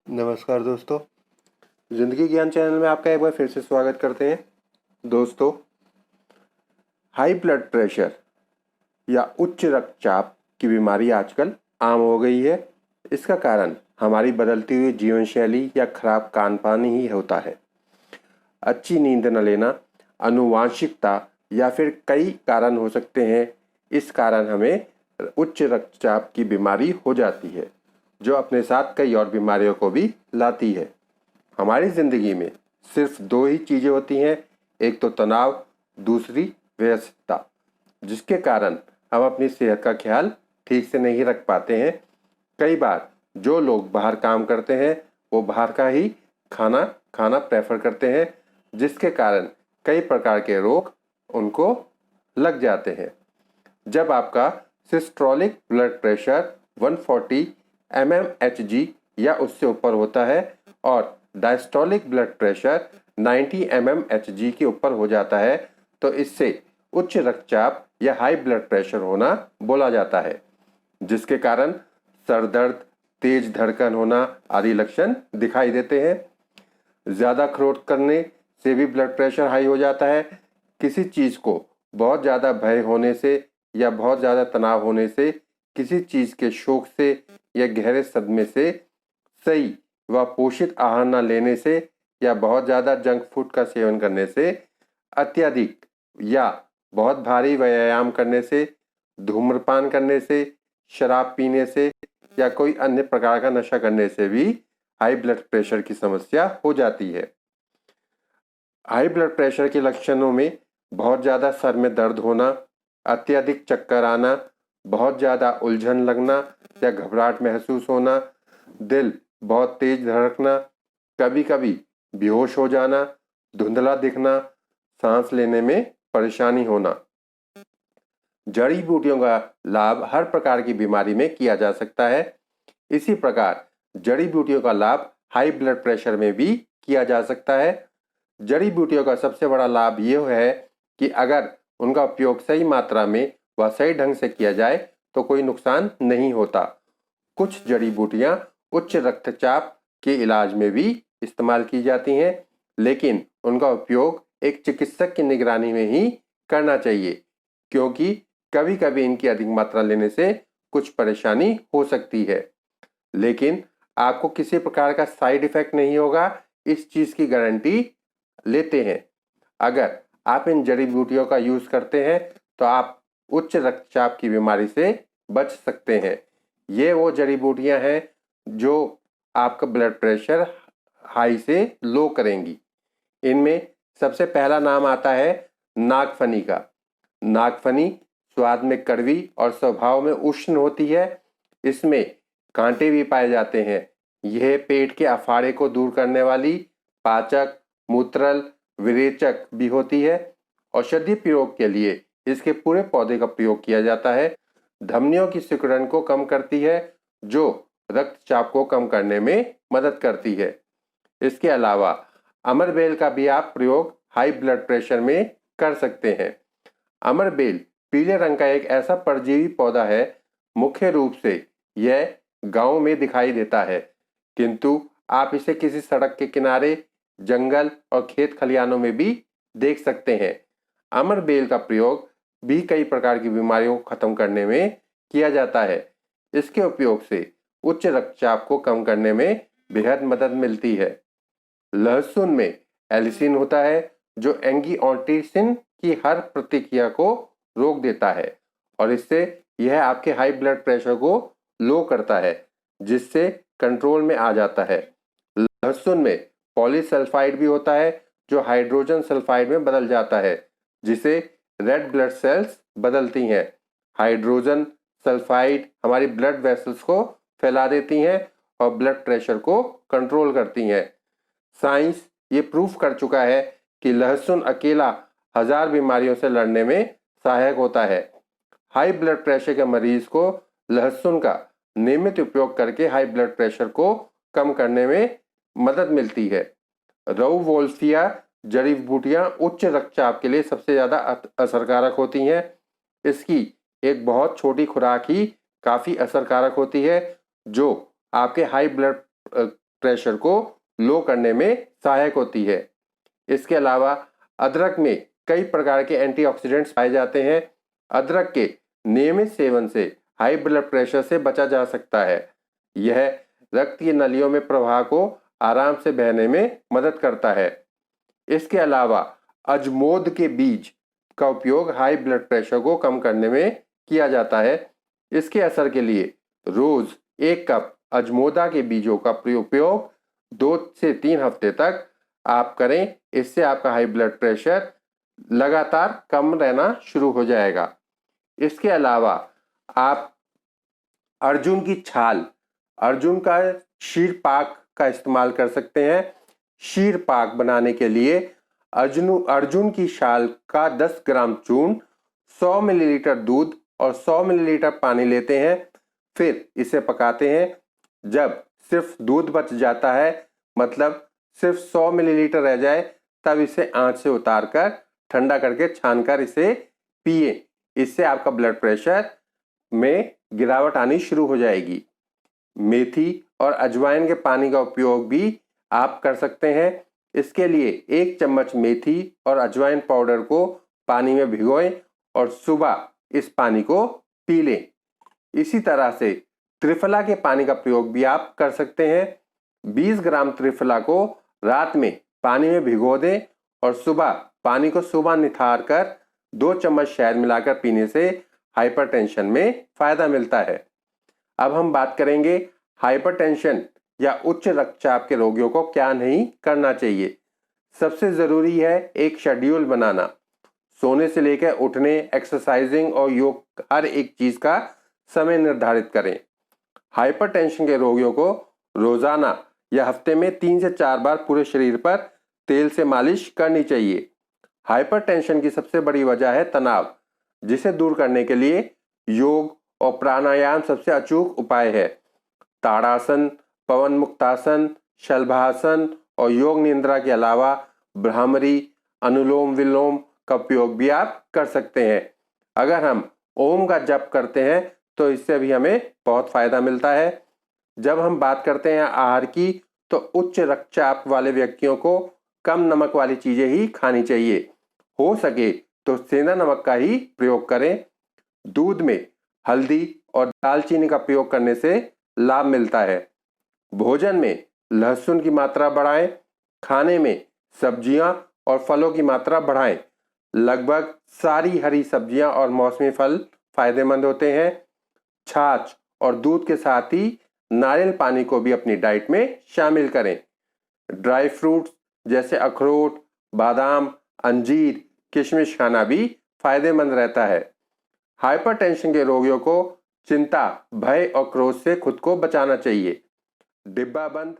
नमस्कार दोस्तों, जिंदगी ज्ञान चैनल में आपका एक बार फिर से स्वागत करते हैं। दोस्तों, हाई ब्लड प्रेशर या उच्च रक्तचाप की बीमारी आजकल आम हो गई है। इसका कारण हमारी बदलती हुई जीवन शैली या खराब खान पान ही होता है। अच्छी नींद न लेना, आनुवांशिकता या फिर कई कारण हो सकते हैं। इस कारण हमें उच्च रक्तचाप की बीमारी हो जाती है, जो अपने साथ कई और बीमारियों को भी लाती है। हमारी ज़िंदगी में सिर्फ दो ही चीज़ें होती हैं, एक तो तनाव, दूसरी व्यस्तता, जिसके कारण हम अपनी सेहत का ख्याल ठीक से नहीं रख पाते हैं। कई बार जो लोग बाहर काम करते हैं वो बाहर का ही खाना खाना प्रेफर करते हैं, जिसके कारण कई प्रकार के रोग उनको लग जाते हैं। जब आपका सिस्टोलिक ब्लड प्रेशर 140 mmHg या उससे ऊपर होता है और डायस्टोलिक ब्लड प्रेशर 90 mmHg के ऊपर हो जाता है, तो इससे उच्च रक्तचाप या हाई ब्लड प्रेशर होना बोला जाता है, जिसके कारण सर दर्द, तेज धड़कन होना आदि लक्षण दिखाई देते हैं। ज़्यादा खरोट करने से भी ब्लड प्रेशर हाई हो जाता है। किसी चीज़ को बहुत ज़्यादा भय होने से या बहुत ज़्यादा तनाव होने से, किसी चीज़ के शोक से या गहरे सदमे से, सही व पोषित आहार न लेने से या बहुत ज़्यादा जंक फूड का सेवन करने से, अत्यधिक या बहुत भारी व्यायाम करने से, धूम्रपान करने से, शराब पीने से या कोई अन्य प्रकार का नशा करने से भी हाई ब्लड प्रेशर की समस्या हो जाती है। हाई ब्लड प्रेशर के लक्षणों में बहुत ज़्यादा सर में दर्द होना, अत्यधिक चक्कर आना, बहुत ज़्यादा उलझन लगना या घबराहट महसूस होना, दिल बहुत तेज धड़कना, कभी कभी बेहोश हो जाना, धुंधला दिखना, सांस लेने में परेशानी होना। जड़ी बूटियों का लाभ हर प्रकार की बीमारी में किया जा सकता है। इसी प्रकार जड़ी बूटियों का लाभ हाई ब्लड प्रेशर में भी किया जा सकता है। जड़ी बूटियों का सबसे बड़ा लाभ ये है कि अगर उनका उपयोग सही मात्रा में व सही ढंग से किया जाए तो कोई नुकसान नहीं होता। कुछ जड़ी बूटियां उच्च रक्तचाप के इलाज में भी इस्तेमाल की जाती हैं, लेकिन उनका उपयोग एक चिकित्सक की निगरानी में ही करना चाहिए, क्योंकि कभी कभी इनकी अधिक मात्रा लेने से कुछ परेशानी हो सकती है, लेकिन आपको किसी प्रकार का साइड इफेक्ट नहीं होगा, इस चीज़ की गारंटी लेते हैं। अगर आप इन जड़ी बूटियों का यूज़ करते हैं तो आप उच्च रक्तचाप की बीमारी से बच सकते हैं। ये वो जड़ी बूटियां हैं जो आपका ब्लड प्रेशर हाई से लो करेंगी। इनमें सबसे पहला नाम आता है नागफनी का। नागफनी स्वाद में कड़वी और स्वभाव में उष्ण होती है। इसमें कांटे भी पाए जाते हैं। यह पेट के अफाड़े को दूर करने वाली, पाचक, मूत्रल, विरेचक भी होती है। औषधीय प्रयोग के लिए इसके पूरे पौधे का प्रयोग किया जाता है। धमनियों की सिकुड़न को कम करती है, जो रक्तचाप को कम करने में मदद करती है। इसके अलावा अमरबेल का भी आप प्रयोग हाई ब्लड प्रेशर में कर सकते हैं। अमरबेल पीले रंग का एक ऐसा परजीवी पौधा है। मुख्य रूप से यह गांव में दिखाई देता है, किंतु आप इसे किसी सड़क के किनारे, जंगल और खेत खलिहानों में भी देख सकते हैं। अमरबेल का प्रयोग भी कई प्रकार की बीमारियों को खत्म करने में किया जाता है। इसके उपयोग से उच्च रक्तचाप को कम करने में बेहद मदद मिलती है। लहसुन में एलिसिन होता है, जो एंगियोटेंसिन की हर प्रतिक्रिया को रोक देता है और इससे यह आपके हाई ब्लड प्रेशर को लो करता है, जिससे कंट्रोल में आ जाता है। लहसुन में पॉलीसल्फाइड भी होता है, जो हाइड्रोजन सल्फाइड में बदल जाता है, जिसे रेड ब्लड सेल्स बदलती हैं। हाइड्रोजन सल्फाइड हमारी ब्लड वेसल्स को फैला देती हैं और ब्लड प्रेशर को कंट्रोल करती हैं। साइंस ये प्रूफ कर चुका है कि लहसुन अकेला 1000 बीमारियों से लड़ने में सहायक होता है। हाई ब्लड प्रेशर के मरीज को लहसुन का नियमित उपयोग करके हाई ब्लड प्रेशर को कम करने में मदद मिलती है। रउवोल्फिया जड़ी बूटियां उच्च रक्तचाप के लिए सबसे ज़्यादा असरकारक होती हैं। इसकी एक बहुत छोटी खुराक ही काफ़ी असरकारक होती है, जो आपके हाई ब्लड प्रेशर को लो करने में सहायक होती है। इसके अलावा अदरक में कई प्रकार के एंटीऑक्सीडेंट्स पाए जाते हैं। अदरक के नियमित सेवन से हाई ब्लड प्रेशर से बचा जा सकता है। यह रक्त की नलियों में प्रवाह को आराम से बहने में मदद करता है। इसके अलावा अजमोद के बीज का उपयोग हाई ब्लड प्रेशर को कम करने में किया जाता है। इसके असर के लिए रोज 1 कप अजमोदा के बीजों का उपयोग 2 से 3 हफ्ते तक आप करें। इससे आपका हाई ब्लड प्रेशर लगातार कम रहना शुरू हो जाएगा। इसके अलावा आप अर्जुन की छाल, अर्जुन का शीर पाक का इस्तेमाल कर सकते हैं। शीर पाक बनाने के लिए अर्जुन की छाल का 10 ग्राम चूर्ण, 100 मिलीलीटर दूध और 100 मिलीलीटर पानी लेते हैं। फिर इसे पकाते हैं। जब सिर्फ दूध बच जाता है, मतलब सिर्फ 100 मिलीलीटर रह जाए, तब इसे आंच से उतारकर ठंडा करके छानकर इसे पिए। इससे आपका ब्लड प्रेशर में गिरावट आनी शुरू हो जाएगी। मेथी और अजवाइन के पानी का उपयोग भी आप कर सकते हैं। इसके लिए 1 चम्मच मेथी और अजवाइन पाउडर को पानी में भिगोएं और सुबह इस पानी को पी लें। इसी तरह से त्रिफला के पानी का प्रयोग भी आप कर सकते हैं। 20 ग्राम त्रिफला को रात में पानी में भिगो दें और सुबह पानी को सुबह निथार कर 2 चम्मच शहद मिलाकर पीने से हाइपरटेंशन में फायदा मिलता है। अब हम बात करेंगे हाइपरटेंशन या उच्च रक्तचाप के रोगियों को क्या नहीं करना चाहिए। सबसे जरूरी है एक शेड्यूल बनाना। सोने से लेकर उठने, एक्सरसाइजिंग और योग, हर एक चीज का समय निर्धारित करें। हाइपरटेंशन के रोगियों को रोजाना या हफ्ते में 3 से 4 बार पूरे शरीर पर तेल से मालिश करनी चाहिए। हाइपरटेंशन की सबसे बड़ी वजह है तनाव, जिसे दूर करने के लिए योग और प्राणायाम सबसे अचूक उपाय है। ताड़ासन, पवन मुक्तासन, शलभासन और योग निद्रा के अलावा भ्रामरी, अनुलोम विलोम का उपयोग भी आप कर सकते हैं। अगर हम ओम का जप करते हैं तो इससे भी हमें बहुत फायदा मिलता है। जब हम बात करते हैं आहार की, तो उच्च रक्तचाप वाले व्यक्तियों को कम नमक वाली चीजें ही खानी चाहिए। हो सके तो सेंधा नमक का ही प्रयोग करें। दूध में हल्दी और दालचीनी का प्रयोग करने से लाभ मिलता है। भोजन में लहसुन की मात्रा बढ़ाएं। खाने में सब्जियां और फलों की मात्रा बढ़ाएं। लगभग सारी हरी सब्जियां और मौसमी फल फायदेमंद होते हैं। छाछ और दूध के साथ ही नारियल पानी को भी अपनी डाइट में शामिल करें। ड्राई फ्रूट्स जैसे अखरोट, बादाम, अंजीर, किशमिश खाना भी फायदेमंद रहता है। हाइपरटेंशन के रोगियों को चिंता, भय और क्रोध से खुद को बचाना चाहिए। डिब्बाबंद